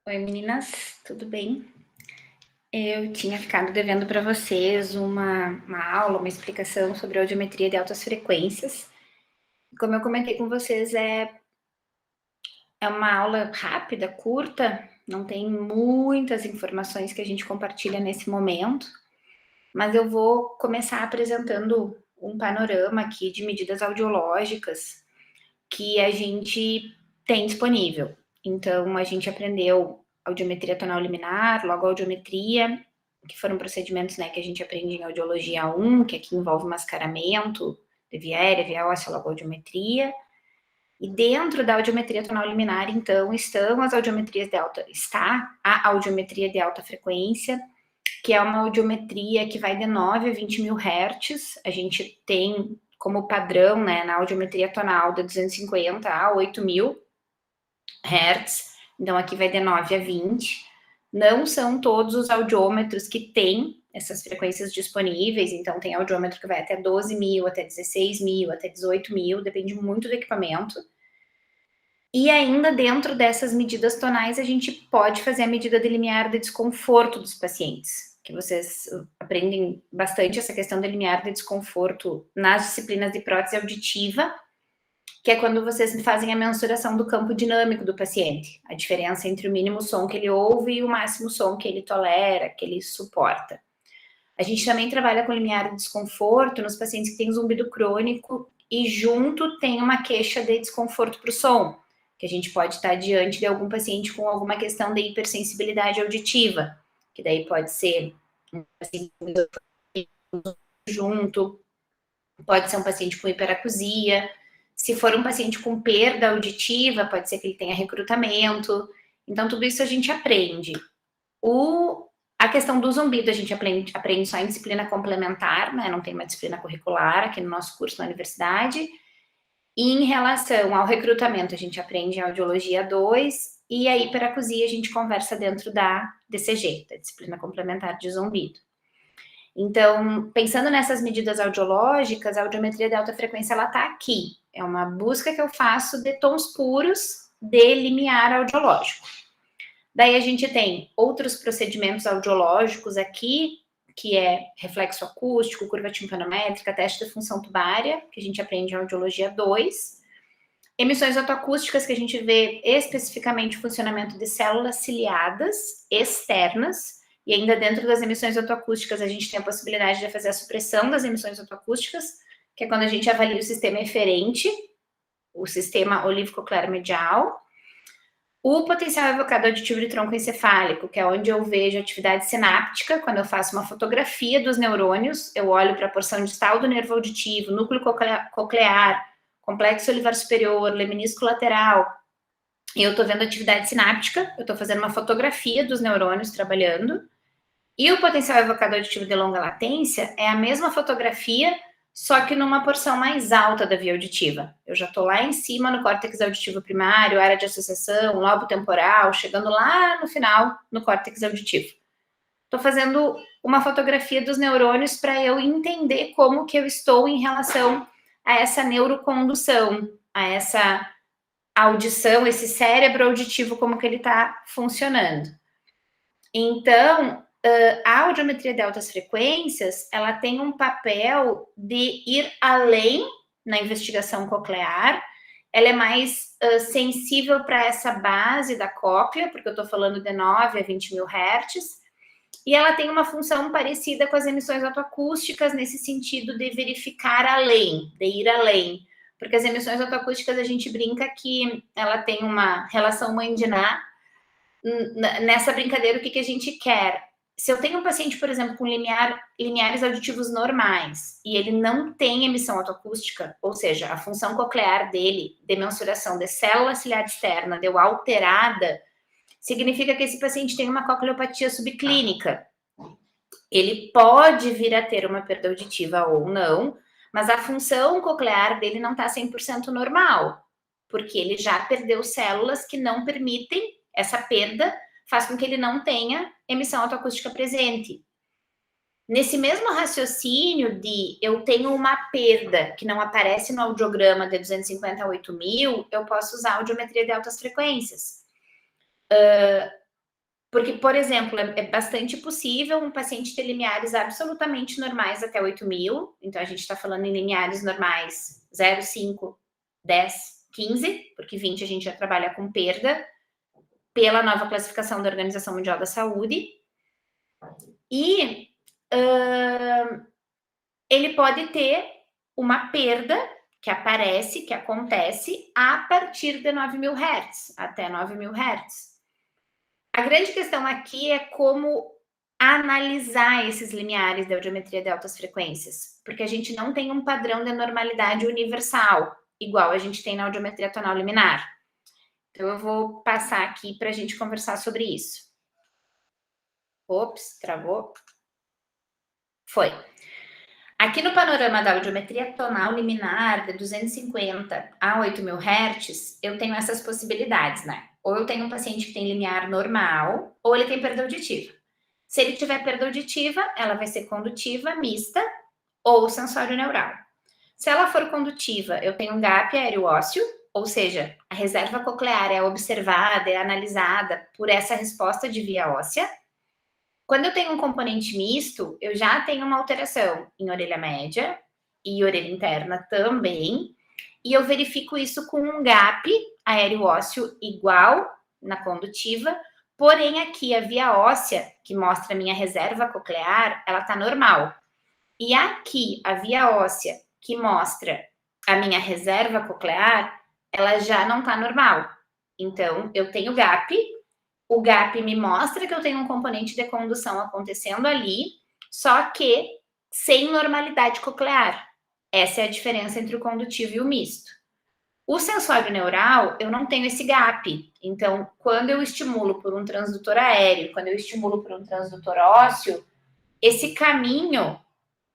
Oi, meninas, tudo bem? Eu tinha ficado devendo para vocês uma aula, uma explicação sobre a audiometria de altas frequências. Como eu comentei com vocês, é uma aula rápida, curta, não tem muitas informações que a gente compartilha nesse momento, mas eu vou começar apresentando um panorama aqui de medidas audiológicas que a gente tem disponível. Então, a gente aprendeu audiometria tonal liminar, logo audiometria, que foram procedimentos, né, que a gente aprende em audiologia 1, que aqui envolve mascaramento de via aérea, via óssea, logo audiometria. E dentro da audiometria tonal liminar, então, estão as audiometrias de alta, está a audiometria de alta frequência, que é uma audiometria que vai de 9 a 20 mil hertz. A gente tem como padrão, né, na audiometria tonal de 250 a 8 mil hertz. Então, aqui vai de 9 a 20. Não são todos os audiômetros que têm essas frequências disponíveis. Então, tem audiômetro que vai até 12 mil, até 16 mil, até 18 mil, depende muito do equipamento. E ainda dentro dessas medidas tonais, a gente pode fazer a medida de limiar de desconforto dos pacientes, que vocês aprendem bastante essa questão do limiar de desconforto nas disciplinas de prótese auditiva, que é quando vocês fazem a mensuração do campo dinâmico do paciente, a diferença entre o mínimo som que ele ouve e o máximo som que ele tolera, que ele suporta. A gente também trabalha com limiar de desconforto nos pacientes que têm zumbido crônico e junto tem uma queixa de desconforto para o som, que a gente pode estar diante de algum paciente com alguma questão de hipersensibilidade auditiva, que daí pode ser um paciente junto, pode ser um paciente com hiperacusia. Se for um paciente com perda auditiva, pode ser que ele tenha recrutamento. Então, tudo isso a gente aprende. A questão do zumbido a gente aprende só em disciplina complementar, né? Não tem uma disciplina curricular aqui no nosso curso na universidade. E em relação ao recrutamento, a gente aprende em audiologia 2 e a hiperacusia a gente conversa dentro da DCG, da disciplina complementar de zumbido. Então, pensando nessas medidas audiológicas, a audiometria de alta frequência, ela está aqui. É uma busca que eu faço de tons puros de limiar audiológico. Daí a gente tem outros procedimentos audiológicos aqui, que é reflexo acústico, curva timpanométrica, teste de função tubária, que a gente aprende em audiologia 2. Emissões otoacústicas, que a gente vê especificamente o funcionamento de células ciliadas externas, e ainda dentro das emissões otoacústicas a gente tem a possibilidade de fazer a supressão das emissões otoacústicas, que é quando a gente avalia o sistema eferente, o sistema olívio-coclear medial. O potencial evocado auditivo de tronco encefálico, que é onde eu vejo atividade sináptica, quando eu faço uma fotografia dos neurônios, eu olho para a porção distal do nervo auditivo, núcleo coclear, complexo olivar superior, leminisco lateral, e eu estou vendo atividade sináptica, eu estou fazendo uma fotografia dos neurônios trabalhando, e o potencial evocado auditivo de longa latência é a mesma fotografia, só que numa porção mais alta da via auditiva. Eu já estou lá em cima no córtex auditivo primário, área de associação, lobo temporal, chegando lá no final no córtex auditivo. Estou fazendo uma fotografia dos neurônios para eu entender como que eu estou em relação a essa neurocondução, a essa audição, esse cérebro auditivo, como que ele está funcionando. Então, a audiometria de altas frequências, ela tem um papel de ir além na investigação coclear, ela é mais sensível para essa base da cóclea, porque eu estou falando de 9 a 20 mil hertz, e ela tem uma função parecida com as emissões otoacústicas, nesse sentido de verificar além, de ir além, porque as emissões otoacústicas a gente brinca que ela tem uma relação mãe-diná. Nessa brincadeira, o que a gente quer? Se eu tenho um paciente, por exemplo, com limiares auditivos normais e ele não tem emissão otoacústica, ou seja, a função coclear dele, de mensuração de célula ciliar externa, deu alterada, significa que esse paciente tem uma cocleopatia subclínica. Ele pode vir a ter uma perda auditiva ou não, mas a função coclear dele não está 100% normal, porque ele já perdeu células que não permitem essa perda, faz com que ele não tenha emissão otoacústica presente. Nesse mesmo raciocínio de eu tenho uma perda que não aparece no audiograma de 250 a 8 mil, eu posso usar a audiometria de altas frequências. Porque, por exemplo, é bastante possível um paciente ter limiares absolutamente normais até 8.000. Então, a gente está falando em limiares normais 0, 5, 10, 15, porque 20 a gente já trabalha com perda, pela nova classificação da Organização Mundial da Saúde. E ele pode ter uma perda que aparece, que acontece a partir de 9.000 Hz, até 9.000 Hz. A grande questão aqui é como analisar esses limiares da audiometria de altas frequências, porque a gente não tem um padrão de normalidade universal, igual a gente tem na audiometria tonal liminar. Então, eu vou passar aqui para a gente conversar sobre isso. Ops, travou. Foi. Aqui no panorama da audiometria tonal liminar de 250 a 8.000 Hz, eu tenho essas possibilidades, né? Ou eu tenho um paciente que tem limiar normal, ou ele tem perda auditiva. Se ele tiver perda auditiva, ela vai ser condutiva, mista ou sensório neural. Se ela for condutiva, eu tenho um gap aéreo ósseo, ou seja, a reserva coclear é observada, é analisada por essa resposta de via óssea. Quando eu tenho um componente misto, eu já tenho uma alteração em orelha média e orelha interna também, e eu verifico isso com um gap aéreo ósseo igual na condutiva, porém aqui a via óssea, que mostra a minha reserva coclear, ela tá normal. E aqui a via óssea, que mostra a minha reserva coclear, ela já não tá normal. Então, eu tenho gap, o gap me mostra que eu tenho um componente de condução acontecendo ali, só que sem normalidade coclear. Essa é a diferença entre o condutivo e o misto. O sensório neural, eu não tenho esse gap. Então, quando eu estimulo por um transdutor aéreo, quando eu estimulo por um transdutor ósseo, esse caminho,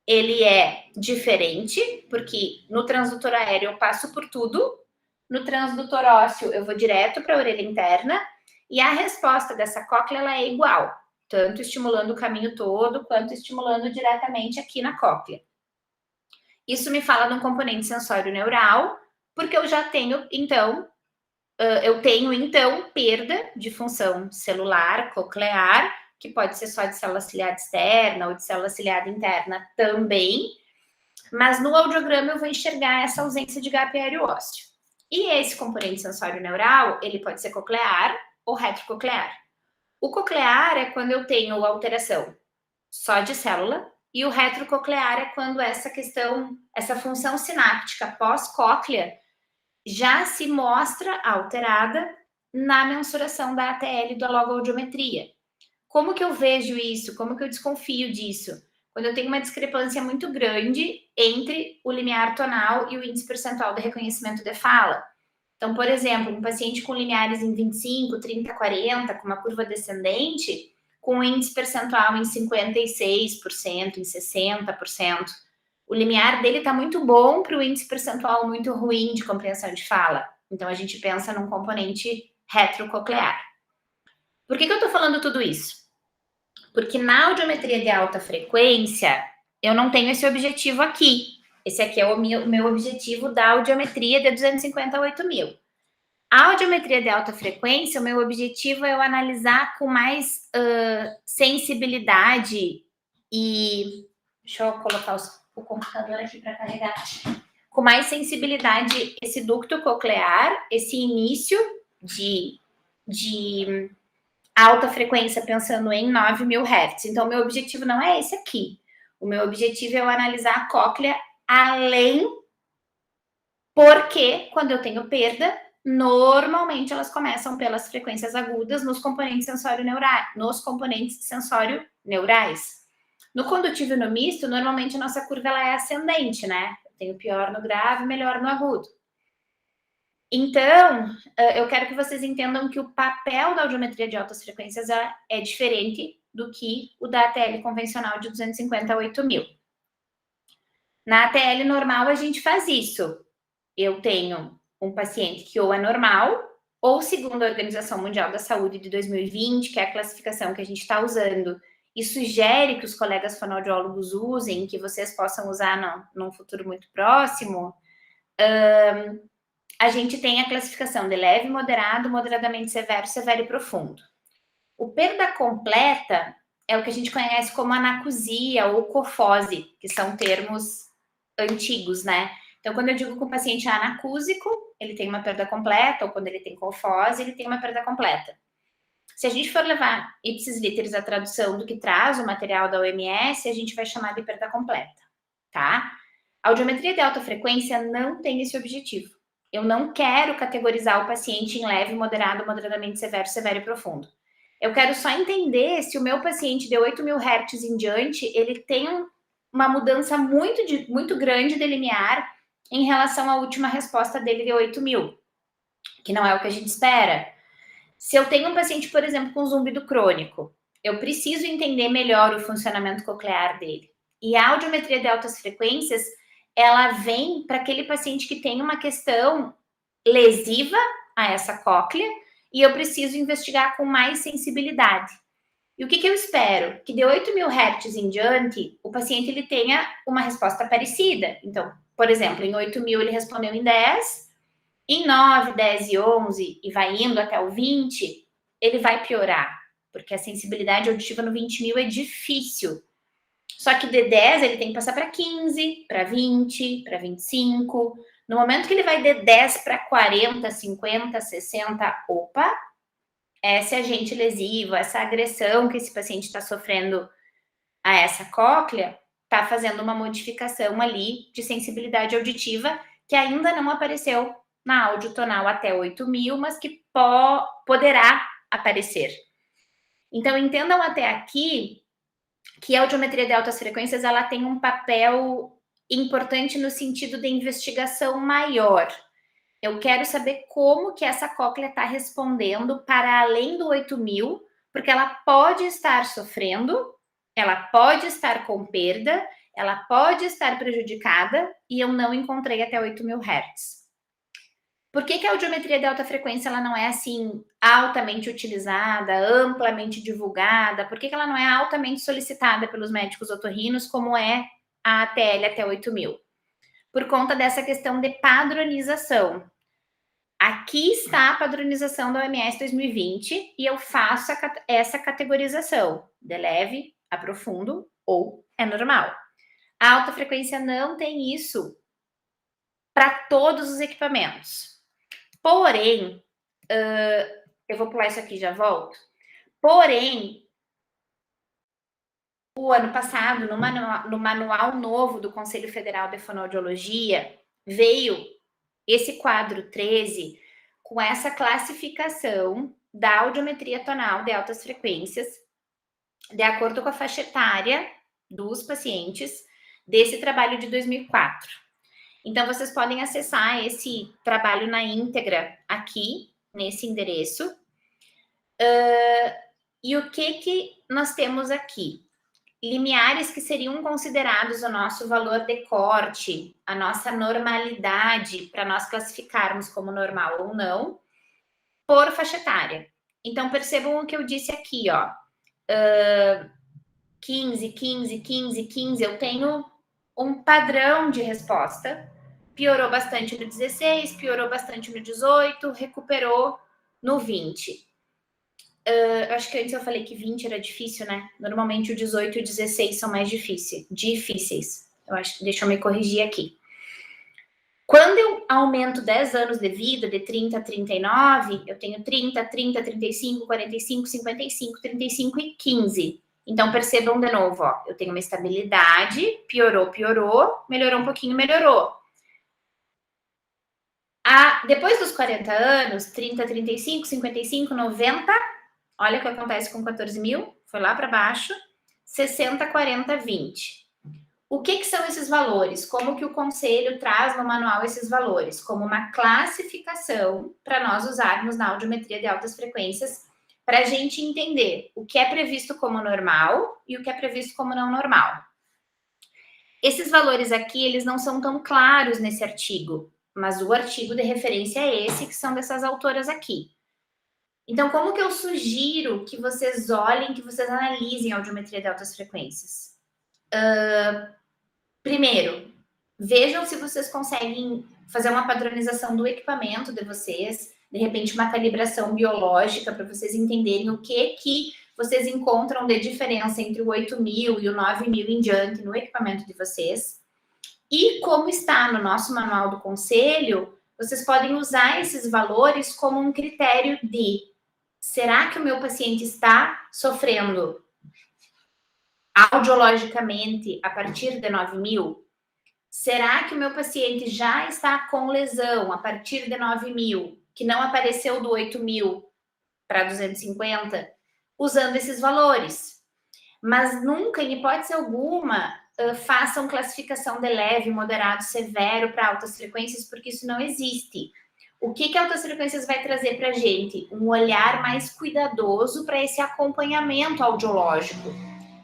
ele é diferente, porque no transdutor aéreo eu passo por tudo, no transdutor ósseo eu vou direto para a orelha interna, e a resposta dessa cóclea ela é igual, tanto estimulando o caminho todo, quanto estimulando diretamente aqui na cóclea. Isso me fala de um componente sensório neural, porque eu já tenho, então, perda de função celular, coclear, que pode ser só de célula ciliada externa ou de célula ciliada interna também, mas no audiograma eu vou enxergar essa ausência de gap aéreo ósseo. E esse componente sensório neural, ele pode ser coclear ou retrococlear. O coclear é quando eu tenho alteração só de célula, e o retrococlear é quando essa questão, essa função sináptica pós-cóclea já se mostra alterada na mensuração da ATL da logoaudiometria. Como que eu vejo isso? Como que eu desconfio disso? Quando eu tenho uma discrepância muito grande entre o limiar tonal e o índice percentual de reconhecimento de fala. Então, por exemplo, um paciente com limiares em 25, 30, 40, com uma curva descendente, com um índice percentual em 56%, em 60%. O limiar dele está muito bom para o índice percentual muito ruim de compreensão de fala. Então, a gente pensa num componente retrococlear. Por que eu estou falando tudo isso? Porque na audiometria de alta frequência, eu não tenho esse objetivo aqui. Esse aqui é o meu objetivo da audiometria de 250 a 8.000. A audiometria de alta frequência, o meu objetivo é eu analisar com mais sensibilidade e... Deixa eu colocar o computador aqui para carregar. Com mais sensibilidade esse ducto coclear, esse início de alta frequência pensando em 9.000 Hz. Então, meu objetivo não é esse aqui. O meu objetivo é eu analisar a cóclea além, porque quando eu tenho perda, normalmente elas começam pelas frequências agudas nos componentes sensório-neurais. No condutivo e no misto, normalmente a nossa curva ela é ascendente, né? Eu tenho pior no grave, melhor no agudo. Então, eu quero que vocês entendam que o papel da audiometria de altas frequências é diferente do que o da ATL convencional de 250 a 8.000. Na ATL normal, a gente faz isso. Eu tenho um paciente que ou é normal, ou segundo a Organização Mundial da Saúde de 2020, que é a classificação que a gente está usando, e sugere que os colegas fonoaudiólogos usem, que vocês possam usar num futuro muito próximo, a gente tem a classificação de leve, moderado, moderadamente severo, severo e profundo. O perda completa é o que a gente conhece como anacusia ou cofose, que são termos antigos, né? Então, quando eu digo que o paciente é anacúsico, ele tem uma perda completa, ou quando ele tem cofose, ele tem uma perda completa. Se a gente for levar ipsis literis a tradução do que traz o material da OMS, a gente vai chamar de perda completa, tá? A audiometria de alta frequência não tem esse objetivo. Eu não quero categorizar o paciente em leve, moderado, moderadamente severo, severo e profundo. Eu quero só entender se o meu paciente de 8.000 Hz em diante, ele tem uma mudança muito grande de limiar em relação à última resposta dele de 8.000, que não é o que a gente espera. Se eu tenho um paciente, por exemplo, com zumbido crônico, eu preciso entender melhor o funcionamento coclear dele. E a audiometria de altas frequências, ela vem para aquele paciente que tem uma questão lesiva a essa cóclea e eu preciso investigar com mais sensibilidade. E o que eu espero? Que de 8.000 Hz em diante, o paciente ele tenha uma resposta parecida. Então, por exemplo, em 8.000 ele respondeu em 10, em 9, 10 e 11, e vai indo até o 20, ele vai piorar, porque a sensibilidade auditiva no 20.000 é difícil. Só que de 10 ele tem que passar para 15, para 20, para 25. No momento que ele vai de 10 para 40, 50, 60, opa, esse agente lesivo, essa agressão que esse paciente está sofrendo a essa cóclea, está fazendo uma modificação ali de sensibilidade auditiva que ainda não apareceu na audiotonal até 8.000, mas que poderá aparecer. Então, entendam até aqui que a audiometria de altas frequências ela tem um papel importante no sentido de investigação maior. Eu quero saber como que essa cóclea está respondendo para além do 8.000, porque ela pode estar sofrendo, ela pode estar com perda, ela pode estar prejudicada e eu não encontrei até 8.000 Hz. Por que a audiometria de alta frequência ela não é assim altamente utilizada, amplamente divulgada? Por que ela não é altamente solicitada pelos médicos otorrinos como é a ATL até 8.000? Por conta dessa questão de padronização. Aqui está a padronização da OMS 2020 e eu faço essa categorização de leve a profundo ou é normal. A alta frequência não tem isso para todos os equipamentos. Porém, eu vou pular isso aqui e já volto. Porém, o ano passado, no manual novo do Conselho Federal de Fonoaudiologia, veio esse quadro 13 com essa classificação da audiometria tonal de altas frequências, de acordo com a faixa etária dos pacientes desse trabalho de 2004. Então, vocês podem acessar esse trabalho na íntegra aqui, nesse endereço. E o que nós temos aqui? Limiares que seriam considerados o nosso valor de corte, a nossa normalidade, para nós classificarmos como normal ou não, por faixa etária. Então, percebam o que eu disse aqui, ó. 15, 15, 15, 15, eu tenho um padrão de resposta. Piorou bastante no 16, piorou bastante no 18, recuperou no 20. Eu acho que antes eu falei que 20 era difícil, né? Normalmente o 18 e o 16 são mais difíceis. Eu acho que deixa eu me corrigir aqui. Quando eu aumento 10 anos de vida, de 30 a 39, eu tenho 30, 30, 35, 45, 55, 35 e 15. Então, percebam de novo, ó, eu tenho uma estabilidade, piorou, melhorou um pouquinho, melhorou. Depois dos 40 anos, 30, 35, 55, 90, olha o que acontece com 14.000, foi lá para baixo, 60, 40, 20. O que são esses valores? Como que o conselho traz no manual esses valores? Como uma classificação para nós usarmos na audiometria de altas frequências, para a gente entender o que é previsto como normal e o que é previsto como não normal. Esses valores aqui, eles não são tão claros nesse artigo, mas o artigo de referência é esse, que são dessas autoras aqui. Então, como que eu sugiro que vocês olhem, que vocês analisem a audiometria de altas frequências? Primeiro, vejam se vocês conseguem fazer uma padronização do equipamento de vocês, de repente, uma calibração biológica para vocês entenderem o que vocês encontram de diferença entre o 8.000 e o 9.000 em diante no equipamento de vocês. E como está no nosso manual do conselho, vocês podem usar esses valores como um critério de: será que o meu paciente está sofrendo audiologicamente a partir de 9.000? Será que o meu paciente já está com lesão a partir de 9.000, que não apareceu do 8.000 para 250? Usando esses valores. Mas nunca, em hipótese alguma, façam classificação de leve, moderado, severo para altas frequências, porque isso não existe. O que altas frequências vai trazer para a gente? Um olhar mais cuidadoso para esse acompanhamento audiológico.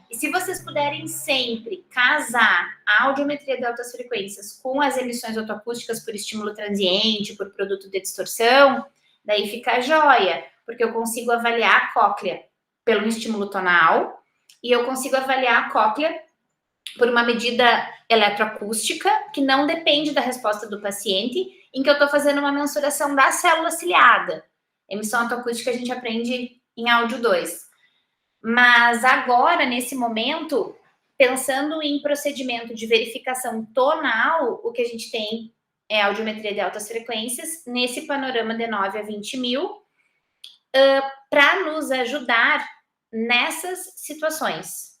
E se vocês puderem sempre casar a audiometria de altas frequências com as emissões otoacústicas por estímulo transiente, por produto de distorção, daí fica a joia, porque eu consigo avaliar a cóclea pelo estímulo tonal e eu consigo avaliar a cóclea por uma medida eletroacústica que não depende da resposta do paciente, em que eu estou fazendo uma mensuração da célula ciliada. Emissão otoacústica a gente aprende em áudio 2. Mas agora, nesse momento, pensando em procedimento de verificação tonal, o que a gente tem é audiometria de altas frequências, nesse panorama de 9 a 20.000, para nos ajudar nessas situações.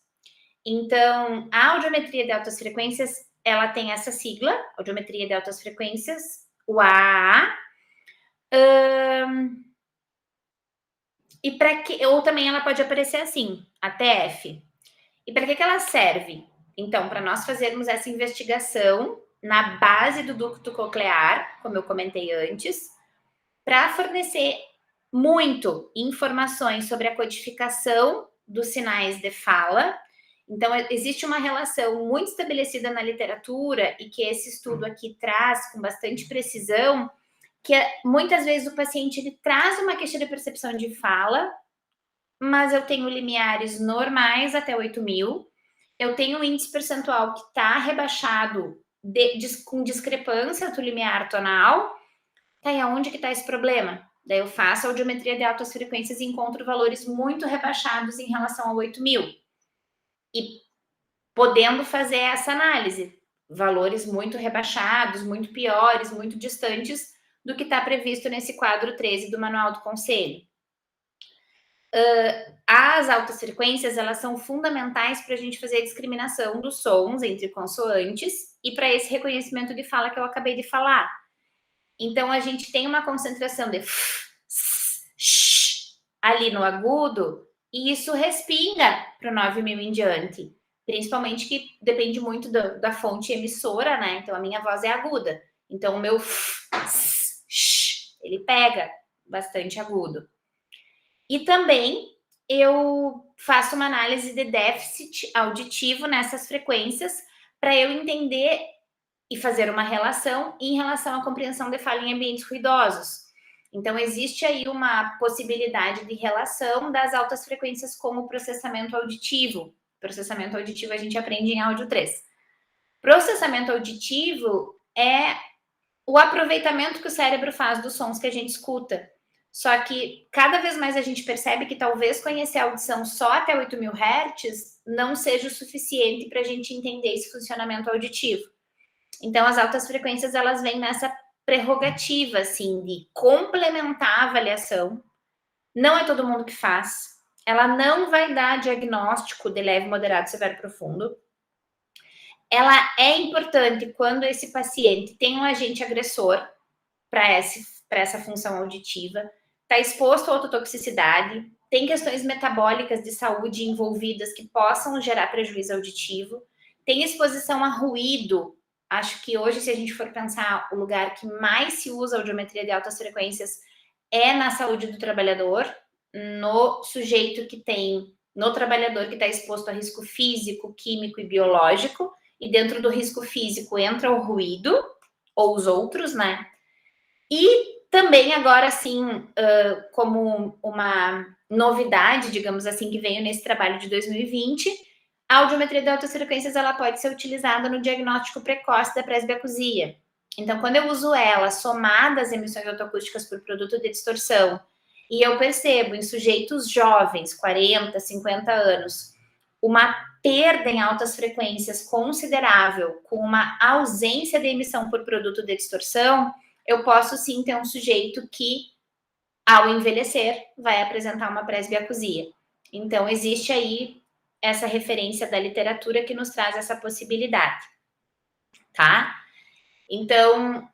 Então, a audiometria de altas frequências, ela tem essa sigla, audiometria de altas frequências, o AAA. E para que, ou também ela pode aparecer assim, a TF. E para que ela serve? Então, para nós fazermos essa investigação na base do ducto coclear, como eu comentei antes, para fornecer muito informações sobre a codificação dos sinais de fala. Então, existe uma relação muito estabelecida na literatura e que esse estudo aqui traz com bastante precisão, que muitas vezes o paciente ele traz uma queixa de percepção de fala, mas eu tenho limiares normais até 8.000, eu tenho um índice percentual que está rebaixado com discrepância do limiar tonal. Tá, e aonde que está esse problema? Daí eu faço audiometria de altas frequências e encontro valores muito rebaixados em relação ao 8.000. E podendo fazer essa análise, valores muito rebaixados, muito piores, muito distantes do que está previsto nesse quadro 13 do Manual do Conselho. As altas frequências, elas são fundamentais para a gente fazer a discriminação dos sons entre consoantes e para esse reconhecimento de fala que eu acabei de falar. Então, a gente tem uma concentração de ali no agudo e isso respinga para o 9.000 em diante. Principalmente que depende muito da fonte emissora, né? Então, a minha voz é aguda. Então, o meu ele pega bastante agudo. E também eu faço uma análise de déficit auditivo nessas frequências para eu entender e fazer uma relação em relação à compreensão de fala em ambientes ruidosos. Então, existe aí uma possibilidade de relação das altas frequências com o processamento auditivo. Processamento auditivo a gente aprende em áudio 3. Processamento auditivo é o aproveitamento que o cérebro faz dos sons que a gente escuta. Só que cada vez mais a gente percebe que talvez conhecer a audição só até 8.000 Hz não seja o suficiente para a gente entender esse funcionamento auditivo. Então, as altas frequências, elas vêm nessa prerrogativa, assim, de complementar a avaliação. Não é todo mundo que faz. Ela não vai dar diagnóstico de leve, moderado, severo, profundo. Ela é importante quando esse paciente tem um agente agressor para essa função auditiva, está exposto à ototoxicidade, tem questões metabólicas de saúde envolvidas que possam gerar prejuízo auditivo, tem exposição a ruído. Acho que hoje, se a gente for pensar, o lugar que mais se usa audiometria de altas frequências é na saúde do trabalhador, no sujeito que tem, no trabalhador que está exposto a risco físico, químico e biológico, e dentro do risco físico entra o ruído, ou os outros, né? E também agora, assim, como uma novidade, digamos assim, que veio nesse trabalho de 2020, a audiometria de altas frequências ela pode ser utilizada no diagnóstico precoce da presbiacusia. Então, quando eu uso ela somada às emissões autoacústicas por produto de distorção, e eu percebo em sujeitos jovens, 40, 50 anos, uma perda em altas frequências considerável, com uma ausência de emissão por produto de distorção, eu posso sim ter um sujeito que, ao envelhecer, vai apresentar uma presbiacusia. Então, existe aí essa referência da literatura que nos traz essa possibilidade, tá? Então,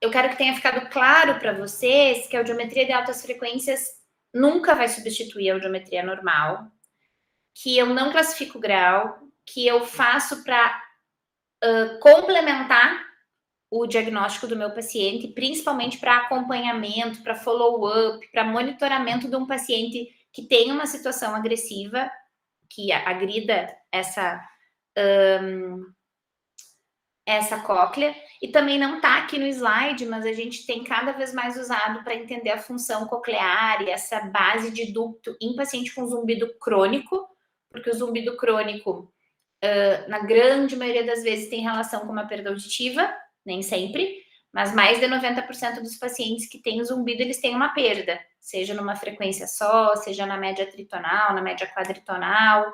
eu quero que tenha ficado claro para vocês que a audiometria de altas frequências nunca vai substituir a audiometria normal, que eu não classifico grau, que eu faço para complementar o diagnóstico do meu paciente, principalmente para acompanhamento, para follow-up, para monitoramento de um paciente que tem uma situação agressiva, que agrida essa cóclea, e também não está aqui no slide, mas a gente tem cada vez mais usado para entender a função coclear e essa base de ducto em paciente com zumbido crônico, porque o zumbido crônico, na grande maioria das vezes, tem relação com uma perda auditiva, nem sempre, mas mais de 90% dos pacientes que têm zumbido, eles têm uma perda, seja numa frequência só, seja na média tritonal, na média quadritonal.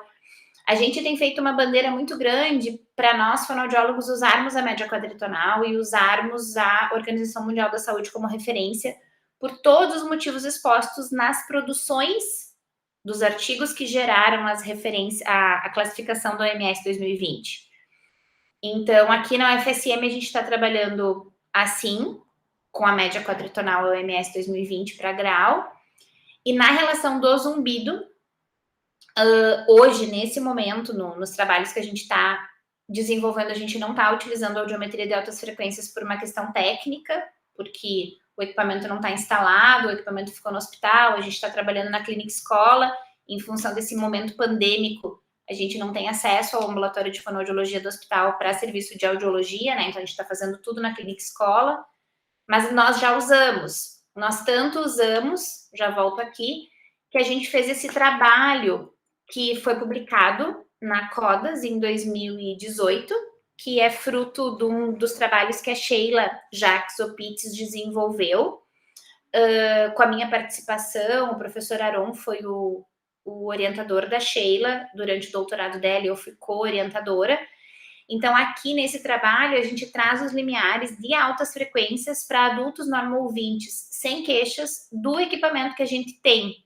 A gente tem feito uma bandeira muito grande para nós, fonoaudiólogos, usarmos a média quadritonal e usarmos a Organização Mundial da Saúde como referência, por todos os motivos expostos nas produções dos artigos que geraram a classificação do OMS 2020. Então, aqui na UFSM, a gente está trabalhando assim, com a média quadritonal OMS 2020 para grau, e na relação do zumbido, hoje, nesse momento, nos trabalhos que a gente está desenvolvendo, a gente não está utilizando a audiometria de altas frequências por uma questão técnica, porque o equipamento não está instalado, o equipamento ficou no hospital, a gente está trabalhando na clínica escola, em função desse momento pandêmico, a gente não tem acesso ao ambulatório de fonoaudiologia do hospital para serviço de audiologia, né? Então, a gente está fazendo tudo na clínica escola, mas nós já usamos, nós tanto usamos, já volto aqui, que a gente fez esse trabalho que foi publicado na CODAS em 2018, que é fruto de um dos trabalhos que a Sheila Jacques Opitz desenvolveu, com a minha participação. O professor Aron foi o orientador da Sheila durante o doutorado dela, eu fui co-orientadora. Então, aqui nesse trabalho, a gente traz os limiares de altas frequências para adultos normo-ouvintes sem queixas do equipamento que a gente tem.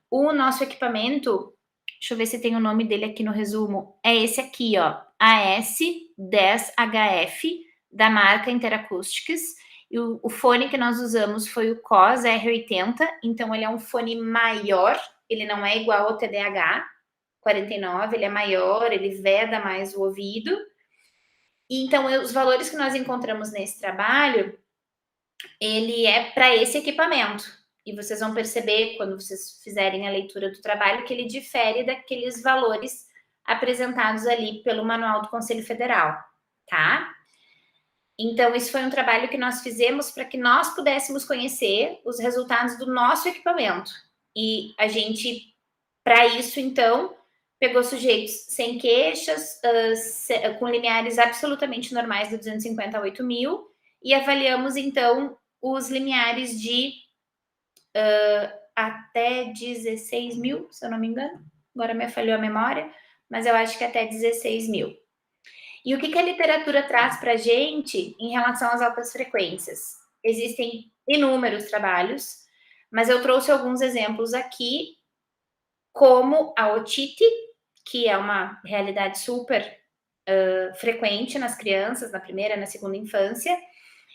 O nosso equipamento, deixa eu ver se tem o nome dele aqui no resumo, é esse aqui, ó, AS10HF, da marca Interacoustics. E o fone que nós usamos foi o COS R80, então ele é um fone maior, ele não é igual ao TDH 49, ele é maior, ele veda mais o ouvido. E então, os valores que nós encontramos nesse trabalho, ele é para esse equipamento. E vocês vão perceber, quando vocês fizerem a leitura do trabalho, que ele difere daqueles valores apresentados ali pelo Manual do Conselho Federal, tá? Então, isso foi um trabalho que nós fizemos para que nós pudéssemos conhecer os resultados do nosso equipamento. E a gente, para isso, então, pegou sujeitos sem queixas, com limiares absolutamente normais de 250 a 8.000, e avaliamos, então, os limiares de até 16.000, se eu não me engano. Agora me falhou a memória, mas eu acho que até 16.000. E o que a literatura traz para a gente em relação às altas frequências? Existem inúmeros trabalhos, mas eu trouxe alguns exemplos aqui, como a otite, que é uma realidade super frequente nas crianças, na primeira e na segunda infância,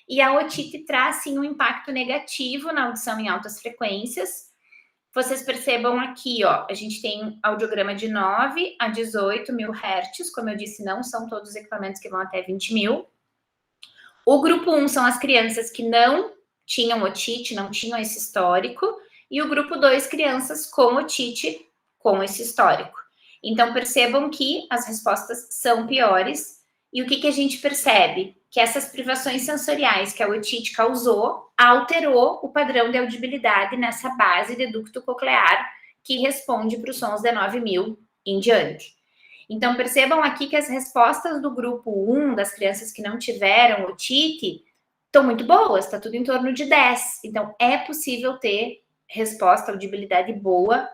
e a otite traz, sim, um impacto negativo na audição em altas frequências. Vocês percebam aqui, ó, a gente tem audiograma de 9 a 18.000 Hz, como eu disse, não são todos os equipamentos que vão até 20.000. O grupo 1 são as crianças que não tinham otite, não tinham esse histórico, e o grupo 2, crianças com otite, com esse histórico. Então, percebam que as respostas são piores. E o que a gente percebe? Que essas privações sensoriais que a otite causou alterou o padrão de audibilidade nessa base de ducto coclear que responde para os sons de 9.000 em diante. Então, percebam aqui que as respostas do grupo 1, das crianças que não tiveram otite, estão muito boas, está tudo em torno de 10. Então, é possível ter resposta, audibilidade boa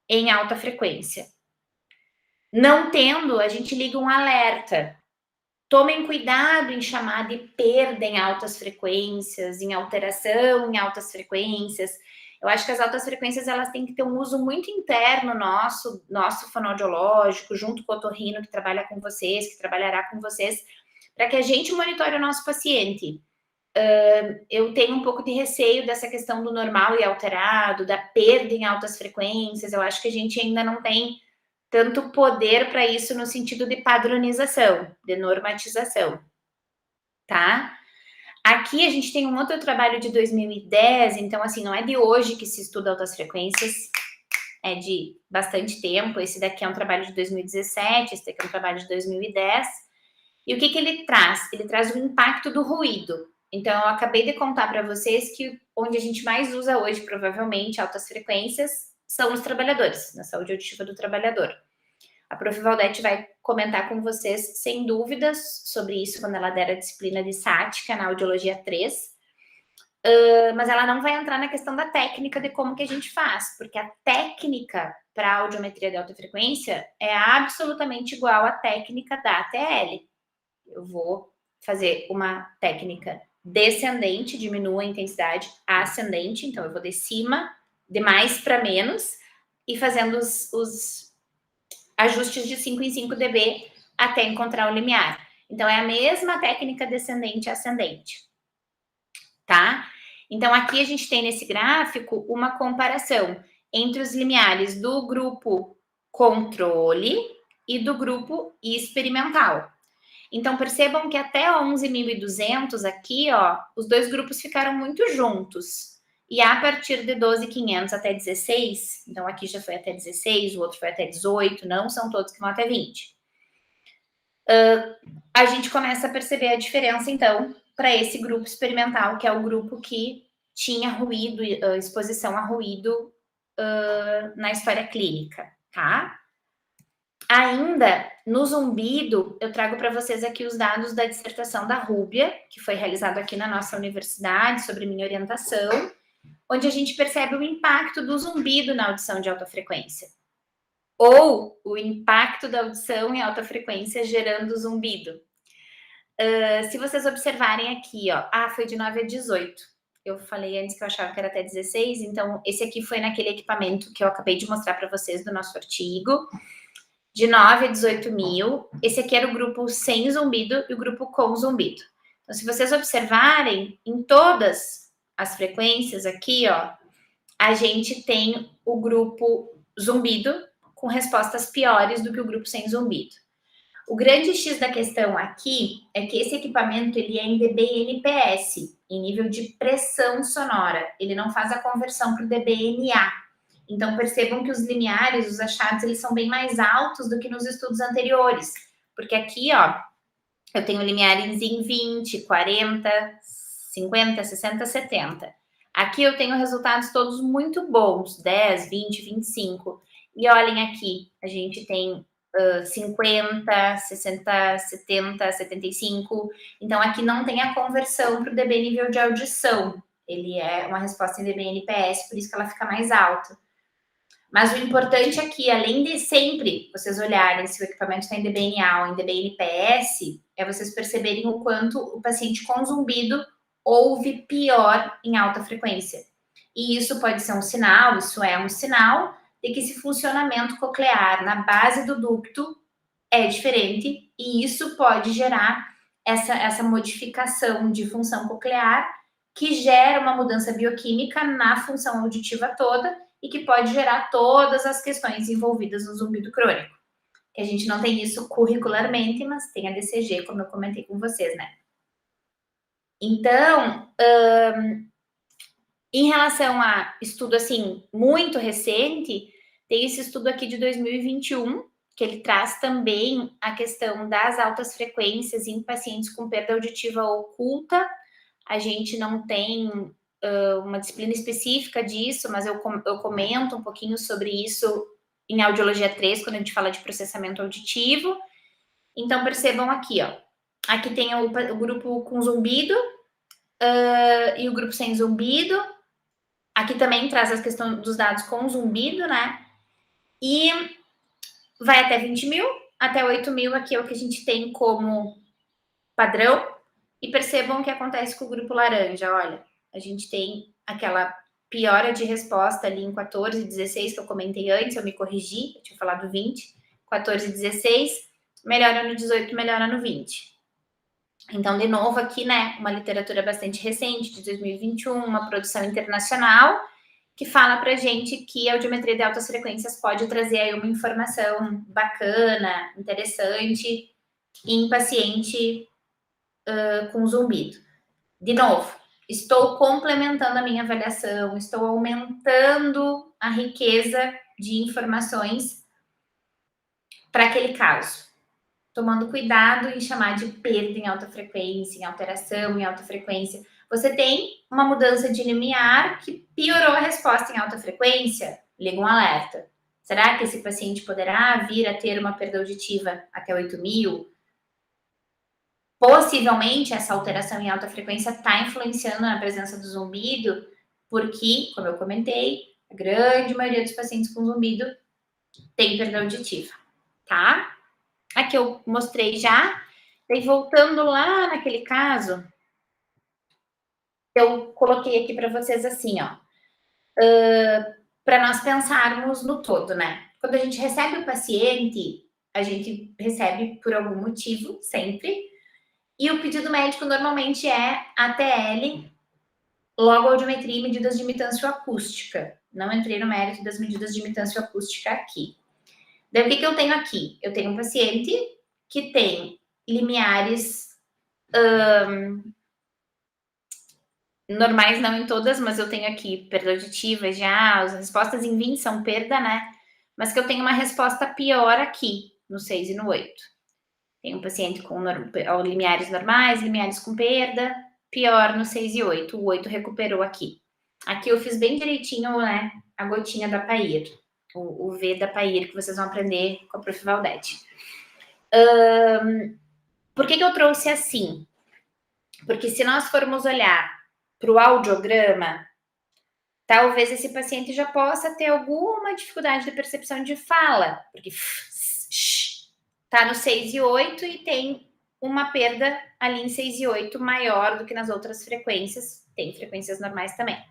em alta frequência. Não tendo, a gente liga um alerta. Tomem cuidado em chamar de perda em altas frequências, em alteração em altas frequências. Eu acho que as altas frequências elas têm que ter um uso muito interno nosso fonoaudiológico, junto com o otorrino que trabalha com vocês, que trabalhará com vocês, para que a gente monitore o nosso paciente. Eu tenho um pouco de receio dessa questão do normal e alterado, da perda em altas frequências. Eu acho que a gente ainda não tem tanto poder para isso no sentido de padronização, de normatização, tá? Aqui a gente tem um outro trabalho de 2010, então assim, não é de hoje que se estuda altas frequências, é de bastante tempo. Esse daqui é um trabalho de 2017, esse daqui é um trabalho de 2010. E o que ele traz? Ele traz o impacto do ruído. Então, eu acabei de contar para vocês que onde a gente mais usa hoje, provavelmente, altas frequências, são os trabalhadores, na saúde auditiva do trabalhador. A Prof. Valdete vai comentar com vocês, sem dúvidas, sobre isso quando ela der a disciplina de sática na Audiologia 3. Mas ela não vai entrar na questão da técnica de como que a gente faz, porque a técnica para a audiometria de alta frequência é absolutamente igual à técnica da ATL. Eu vou fazer uma técnica descendente, diminuo a intensidade, ascendente, então eu vou de cima, de mais para menos, e fazendo os ajustes de 5 em 5 dB até encontrar o limiar. Então, é a mesma técnica descendente e ascendente, tá? Então, aqui a gente tem nesse gráfico uma comparação entre os limiares do grupo controle e do grupo experimental. Então, percebam que até 11.200 aqui, ó, os dois grupos ficaram muito juntos. E a partir de 12.500 até 16, então aqui já foi até 16, o outro foi até 18, não são todos que vão até 20. A gente começa a perceber a diferença, então, para esse grupo experimental, que é o grupo que tinha ruído, exposição a ruído na história clínica, tá? Ainda no zumbido, eu trago para vocês aqui os dados da dissertação da Rúbia, que foi realizado aqui na nossa universidade, sobre minha orientação, onde a gente percebe o impacto do zumbido na audição de alta frequência. Ou o impacto da audição em alta frequência gerando zumbido. Se vocês observarem aqui, ó, foi de 9 a 18. Eu falei antes que eu achava que era até 16, então esse aqui foi naquele equipamento que eu acabei de mostrar para vocês do nosso artigo. De 9 a 18 mil. Esse aqui era o grupo sem zumbido e o grupo com zumbido. Então, se vocês observarem, em todas as frequências aqui, ó, a gente tem o grupo zumbido com respostas piores do que o grupo sem zumbido. O grande X da questão aqui é que esse equipamento ele é em dB/NPS, em nível de pressão sonora. Ele não faz a conversão para o dBNA. Então, percebam que os limiares, os achados, eles são bem mais altos do que nos estudos anteriores. Porque aqui, ó, eu tenho limiares em 20, 40, 50, 60, 70. Aqui eu tenho resultados todos muito bons, 10, 20, 25. E olhem aqui, a gente tem 50, 60, 70, 75. Então, aqui não tem a conversão para o dB nível de audição. Ele é uma resposta em dB/NPS, por isso que ela fica mais alta. Mas o importante aqui, além de sempre vocês olharem se o equipamento está em dBNA ou em dB/NPS, é vocês perceberem o quanto o paciente com zumbido ouve pior em alta frequência. E isso pode ser um sinal, isso é um sinal de que esse funcionamento coclear na base do ducto é diferente e isso pode gerar essa modificação de função coclear que gera uma mudança bioquímica na função auditiva toda e que pode gerar todas as questões envolvidas no zumbido crônico. Que a gente não tem isso curricularmente, mas tem a DCG, como eu comentei com vocês, né? Então, em relação a estudo, assim, muito recente, tem esse estudo aqui de 2021, que ele traz também a questão das altas frequências em pacientes com perda auditiva oculta. A gente não tem uma disciplina específica disso, mas eu comento um pouquinho sobre isso em audiologia 3, quando a gente fala de processamento auditivo. Então, percebam aqui, ó. Aqui tem o grupo com zumbido e o grupo sem zumbido. Aqui também traz a questão dos dados com zumbido, né? E vai até 20 mil, até 8 mil aqui é o que a gente tem como padrão. E percebam o que acontece com o grupo laranja, olha. A gente tem aquela piora de resposta ali em 14 e 16, que eu comentei antes, eu me corrigi, eu tinha falado 20, 14 e 16, melhora no 18, melhora no 20. Então, de novo, aqui, né, uma literatura bastante recente, de 2021, uma produção internacional, que fala pra gente que a audiometria de altas frequências pode trazer aí uma informação bacana, interessante, em paciente com zumbido. De novo, estou complementando a minha avaliação, estou aumentando a riqueza de informações para aquele caso, tomando cuidado em chamar de perda em alta frequência, em alteração em alta frequência. Você tem uma mudança de limiar que piorou a resposta em alta frequência? Liga um alerta. Será que esse paciente poderá vir a ter uma perda auditiva até 8 mil? Possivelmente, essa alteração em alta frequência está influenciando na presença do zumbido, porque, como eu comentei, a grande maioria dos pacientes com zumbido tem perda auditiva, tá? Aqui eu mostrei já. E voltando lá naquele caso, eu coloquei aqui para vocês assim, ó, para nós pensarmos no todo, né? Quando a gente recebe o paciente, a gente recebe por algum motivo, sempre, e o pedido médico normalmente é ATL, logo audiometria e medidas de imitância acústica. Não entrei no mérito das medidas de imitância acústica aqui. Daí, o que eu tenho aqui? Eu tenho um paciente que tem limiares normais, não em todas, mas eu tenho aqui perda auditiva já, as respostas em 20 são perda, né? Mas que eu tenho uma resposta pior aqui, no 6 e no 8. Tem um paciente com limiares normais, limiares com perda, pior no 6 e 8. O 8 recuperou aqui. Aqui eu fiz bem direitinho, né, a gotinha da Pair, o V da Pair, que vocês vão aprender com a Prof. Valdete. Por que eu trouxe assim? Porque se nós formos olhar para o audiograma, talvez esse paciente já possa ter alguma dificuldade de percepção de fala, porque está no 6 e 8 e tem uma perda ali em 6 e 8 maior do que nas outras frequências, tem frequências normais também.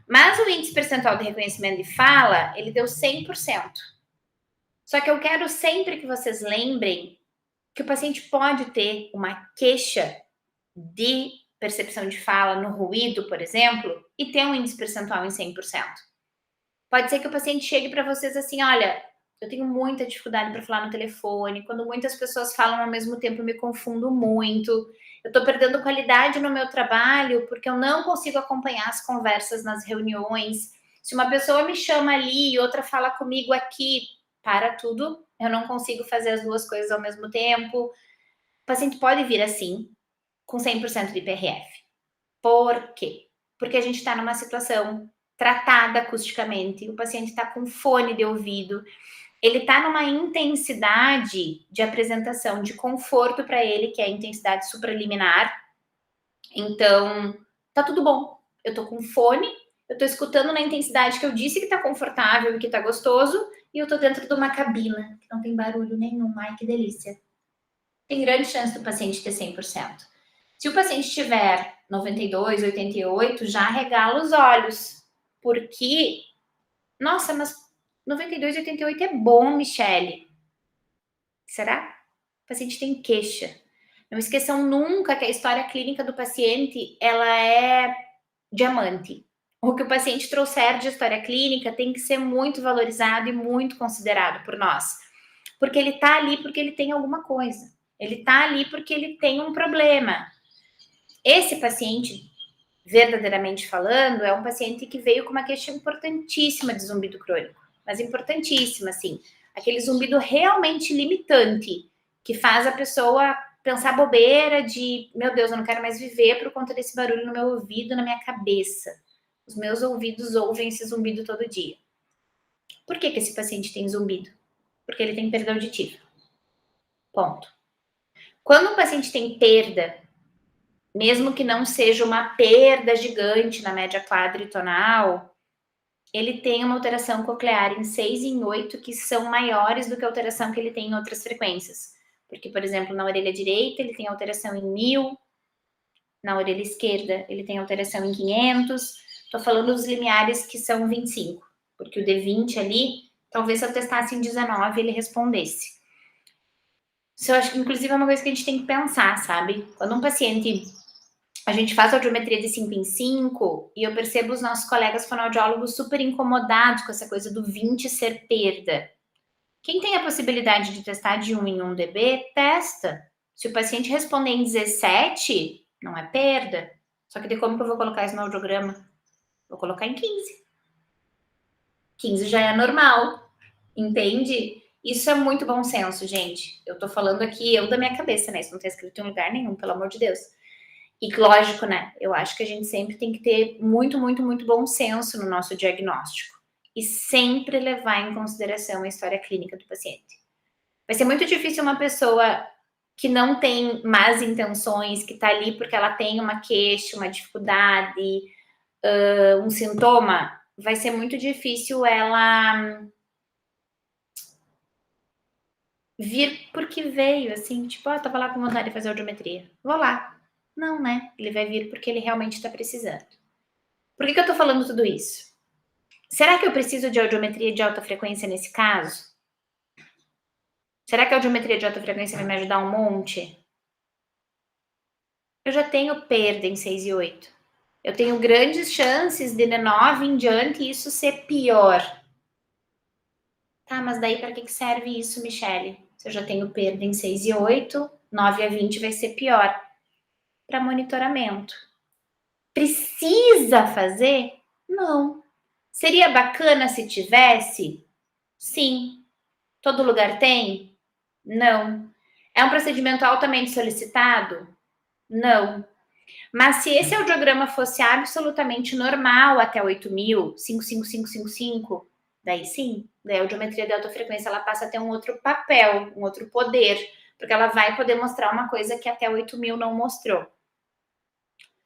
Mas o índice percentual de reconhecimento de fala, ele deu 100%. Só que eu quero sempre que vocês lembrem que o paciente pode ter uma queixa de percepção de fala no ruído, por exemplo, e ter um índice percentual em 100%. Pode ser que o paciente chegue para vocês assim, olha, eu tenho muita dificuldade para falar no telefone, quando muitas pessoas falam ao mesmo tempo eu me confundo muito, eu estou perdendo qualidade no meu trabalho porque eu não consigo acompanhar as conversas nas reuniões. Se uma pessoa me chama ali e outra fala comigo aqui, para tudo, eu não consigo fazer as duas coisas ao mesmo tempo. O paciente pode vir assim, com 100% de PRF. Por quê? Porque a gente está numa situação tratada acusticamente, o paciente está com fone de ouvido, ele está numa intensidade de apresentação de conforto para ele, que é a intensidade supraliminar. Então, tá tudo bom. Eu tô com fone, eu tô escutando na intensidade que eu disse que tá confortável e que tá gostoso, e eu tô dentro de uma cabina, que não tem barulho nenhum. Ai, que delícia. Tem grande chance do paciente ter 100%. Se o paciente tiver 92, 88, já regala os olhos, porque, nossa, mas 92, 88 é bom, Michele. Será? O paciente tem queixa. Não esqueçam nunca que a história clínica do paciente, ela é diamante. O que o paciente trouxer de história clínica tem que ser muito valorizado e muito considerado por nós. Porque ele tá ali porque ele tem alguma coisa. Ele tá ali porque ele tem um problema. Esse paciente, verdadeiramente falando, é um paciente que veio com uma queixa importantíssima de zumbido crônico. Mas importantíssima, assim. Aquele zumbido realmente limitante, que faz a pessoa pensar bobeira de, meu Deus, eu não quero mais viver por conta desse barulho no meu ouvido, na minha cabeça. Os meus ouvidos ouvem esse zumbido todo dia. Por que esse paciente tem zumbido? Porque ele tem perda auditiva. Ponto. Quando um paciente tem perda, mesmo que não seja uma perda gigante na média quadritonal, ele tem uma alteração coclear em 6 e em 8 que são maiores do que a alteração que ele tem em outras frequências. Porque, por exemplo, na orelha direita ele tem alteração em 1000, na orelha esquerda ele tem alteração em 500. Estou falando dos limiares que são 25, porque o D20 ali, talvez se eu testasse em 19 ele respondesse. Isso eu acho que, inclusive, é uma coisa que a gente tem que pensar, sabe? Quando um paciente, a gente faz audiometria de 5 em 5 e eu percebo os nossos colegas fonoaudiólogos super incomodados com essa coisa do 20 ser perda. Quem tem a possibilidade de testar de 1 em 1 dB, testa. Se o paciente responder em 17, não é perda. Só que de como que eu vou colocar isso no audiograma? Vou colocar em 15. 15 já é normal, entende? Isso é muito bom senso, gente. Eu tô falando aqui, eu da minha cabeça, né? Isso não tá escrito em lugar nenhum, pelo amor de Deus. E lógico, né? Eu acho que a gente sempre tem que ter muito, muito, muito bom senso no nosso diagnóstico. E sempre levar em consideração a história clínica do paciente. Vai ser muito difícil uma pessoa que não tem más intenções, que tá ali porque ela tem uma queixa, uma dificuldade, um sintoma, vai ser muito difícil ela vir porque veio, assim, tipo, ó, tava lá com vontade de fazer audiometria. Vou lá. Não, né? Ele vai vir porque ele realmente tá precisando. Por que eu tô falando tudo isso? Será que eu preciso de audiometria de alta frequência nesse caso? Será que a audiometria de alta frequência vai me ajudar um monte? Eu já tenho perda em 6 e 8. Eu tenho grandes chances de 9 em diante isso ser pior. Tá, mas daí para que serve isso, Michele? Se eu já tenho perda em 6 e 8, 9 a 20 vai ser pior. Para monitoramento. Precisa fazer? Não. Seria bacana se tivesse? Sim. Todo lugar tem? Não. É um procedimento altamente solicitado? Não. Mas se esse audiograma fosse absolutamente normal até 8.000, 55555, daí sim, daí a audiometria de alta frequência ela passa a ter um outro papel, um outro poder, porque ela vai poder mostrar uma coisa que até 8.000 não mostrou.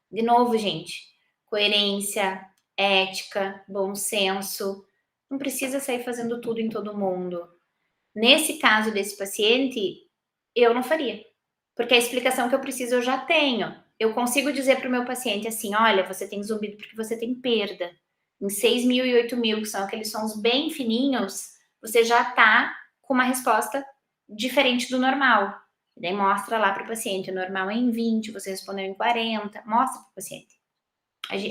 De novo, gente, coerência, ética, bom senso, não precisa sair fazendo tudo em todo mundo. Nesse caso desse paciente, eu não faria, porque a explicação que eu preciso eu já tenho. Eu consigo dizer para o meu paciente assim: olha, você tem zumbido porque você tem perda. Em 6.000 e 8.000, que são aqueles sons bem fininhos, você já está com uma resposta diferente do normal. E daí mostra lá para o paciente: o normal é em 20, você respondeu em 40, mostra para o paciente.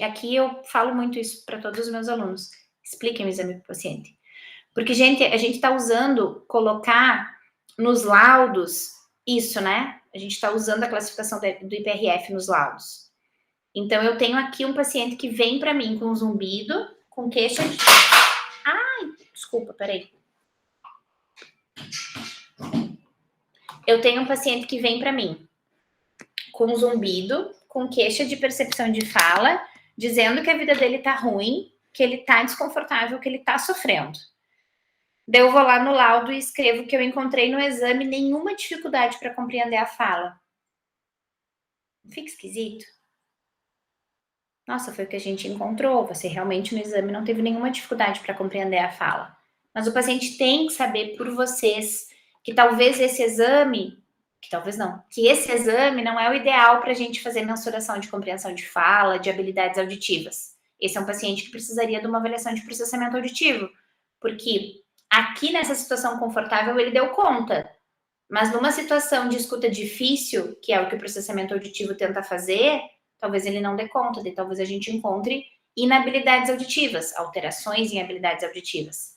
Aqui eu falo muito isso para todos os meus alunos. Expliquem o exame para o paciente. Porque, gente, a gente está usando, colocar nos laudos isso, né? A gente está usando a classificação do IPRF nos laudos. Então, eu tenho aqui um paciente que vem para mim com zumbido, com queixa de... Ai, desculpa, peraí. Eu tenho um paciente que vem para mim com zumbido, com queixa de percepção de fala, dizendo que a vida dele tá ruim, que ele tá desconfortável, que ele tá sofrendo. Daí eu vou lá no laudo e escrevo que eu encontrei no exame nenhuma dificuldade para compreender a fala. Não fica esquisito? Nossa, foi o que a gente encontrou. Você realmente no exame não teve nenhuma dificuldade para compreender a fala. Mas o paciente tem que saber por vocês que talvez esse exame, que talvez não, que esse exame não é o ideal para a gente fazer mensuração de compreensão de fala, de habilidades auditivas. Esse é um paciente que precisaria de uma avaliação de processamento auditivo, porque aqui nessa situação confortável ele deu conta, mas numa situação de escuta difícil, que é o que o processamento auditivo tenta fazer, talvez ele não dê conta, e talvez a gente encontre inabilidades auditivas, alterações em habilidades auditivas.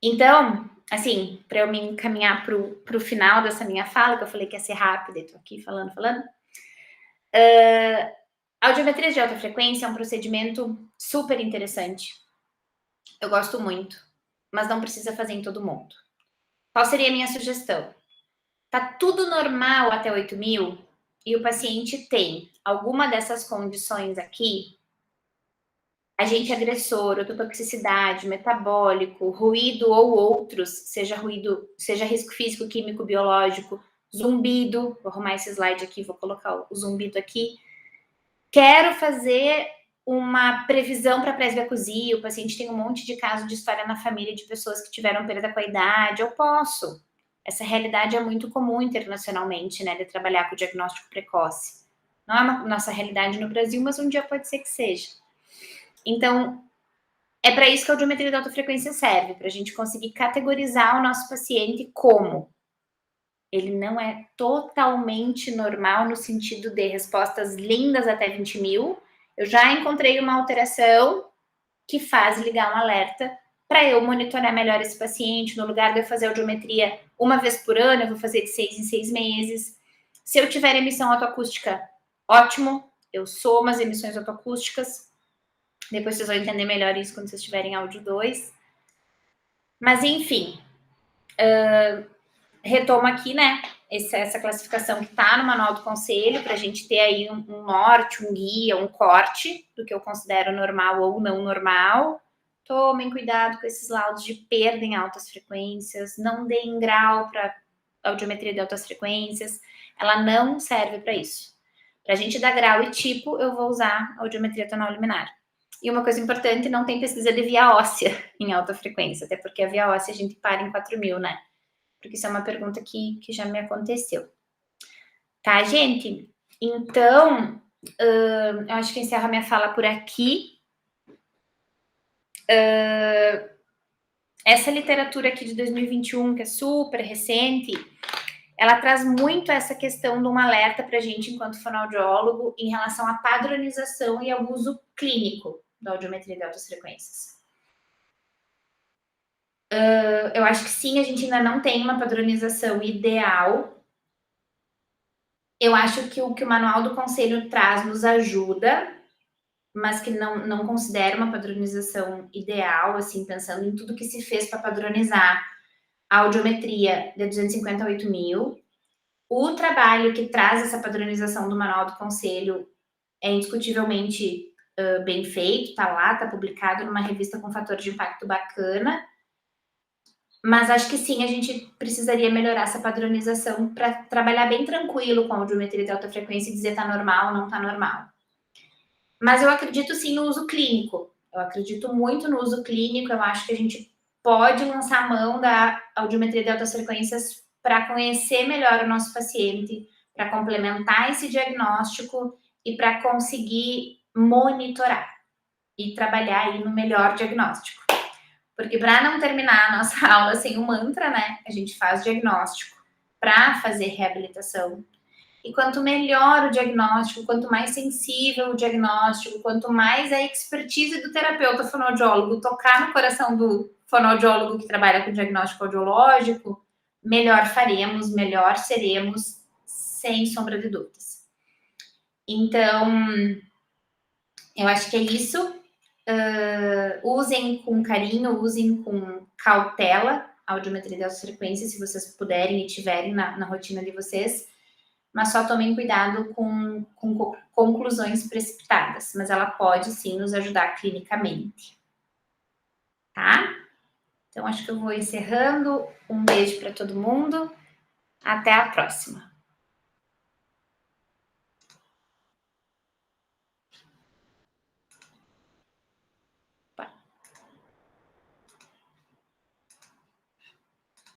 Então, assim, para eu me encaminhar para o final dessa minha fala, que eu falei que ia ser rápida, e estou aqui falando. A audiometria de alta frequência é um procedimento super interessante. Eu gosto muito, mas não precisa fazer em todo mundo. Qual seria a minha sugestão? Tá tudo normal até 8.000 e o paciente tem alguma dessas condições aqui, agente agressor, ototoxicidade, metabólico, ruído ou outros, seja ruído, seja risco físico, químico, biológico, zumbido, vou arrumar esse slide aqui, vou colocar o zumbido aqui. Quero fazer uma previsão para presbiacusia, o paciente tem um monte de caso de história na família de pessoas que tiveram perda com a idade, eu posso. Essa realidade é muito comum internacionalmente, né, de trabalhar com o diagnóstico precoce. Não é uma nossa realidade no Brasil, mas um dia pode ser que seja. Então, é para isso que a audiometria de alta frequência serve, para a gente conseguir categorizar o nosso paciente como ele não é totalmente normal no sentido de respostas lindas até 20 mil. Eu já encontrei uma alteração que faz ligar um alerta para eu monitorar melhor esse paciente. No lugar de eu fazer audiometria uma vez por ano, eu vou fazer de 6 em 6 meses. Se eu tiver emissão autoacústica, ótimo, eu somo as emissões autoacústicas. Depois vocês vão entender melhor isso quando vocês tiverem áudio 2. Mas, enfim, retomo aqui, né, essa classificação que está no manual do conselho, para a gente ter aí um norte, um guia, um corte do que eu considero normal ou não normal. Tomem cuidado com esses laudos de perda em altas frequências, não deem grau para audiometria de altas frequências, ela não serve para isso. Para a gente dar grau e tipo, eu vou usar a audiometria tonal liminar. E uma coisa importante, não tem pesquisa de via óssea em alta frequência, até porque a via óssea a gente para em 4.000, né? Porque isso é uma pergunta que já me aconteceu. Tá, gente? Então, eu acho que encerro a minha fala por aqui. Essa literatura aqui de 2021, que é super recente, ela traz muito essa questão de um alerta para a gente, enquanto fonoaudiólogo, em relação à padronização e ao uso clínico da audiometria de altas frequências. Eu acho que sim, a gente ainda não tem uma padronização ideal. Eu acho que o Manual do Conselho traz nos ajuda, mas que não considera uma padronização ideal, assim, pensando em tudo que se fez para padronizar a audiometria de 250 a 8.000. O trabalho que traz essa padronização do Manual do Conselho é indiscutivelmente bem feito, tá lá, tá publicado numa revista com fator de impacto bacana, mas acho que sim, a gente precisaria melhorar essa padronização para trabalhar bem tranquilo com a audiometria de alta frequência e dizer tá normal, não tá normal. Mas eu acredito sim no uso clínico. Eu acredito muito no uso clínico. Eu acho que a gente pode lançar a mão da audiometria de altas frequências para conhecer melhor o nosso paciente, para complementar esse diagnóstico e para conseguir monitorar e trabalhar aí no melhor diagnóstico. Porque para não terminar a nossa aula sem um mantra, né? A gente faz diagnóstico para fazer reabilitação. E quanto melhor o diagnóstico, quanto mais sensível o diagnóstico, quanto mais a expertise do terapeuta fonoaudiólogo tocar no coração do fonoaudiólogo que trabalha com diagnóstico audiológico, melhor faremos, melhor seremos, sem sombra de dúvidas. Então, eu acho que é isso. Usem com carinho, usem com cautela a audiometria de altas frequências, se vocês puderem e tiverem na rotina de vocês. Mas só tomem cuidado com conclusões precipitadas, mas ela pode sim nos ajudar clinicamente, tá? Então acho que eu vou encerrando. Um beijo para todo mundo. Até a próxima.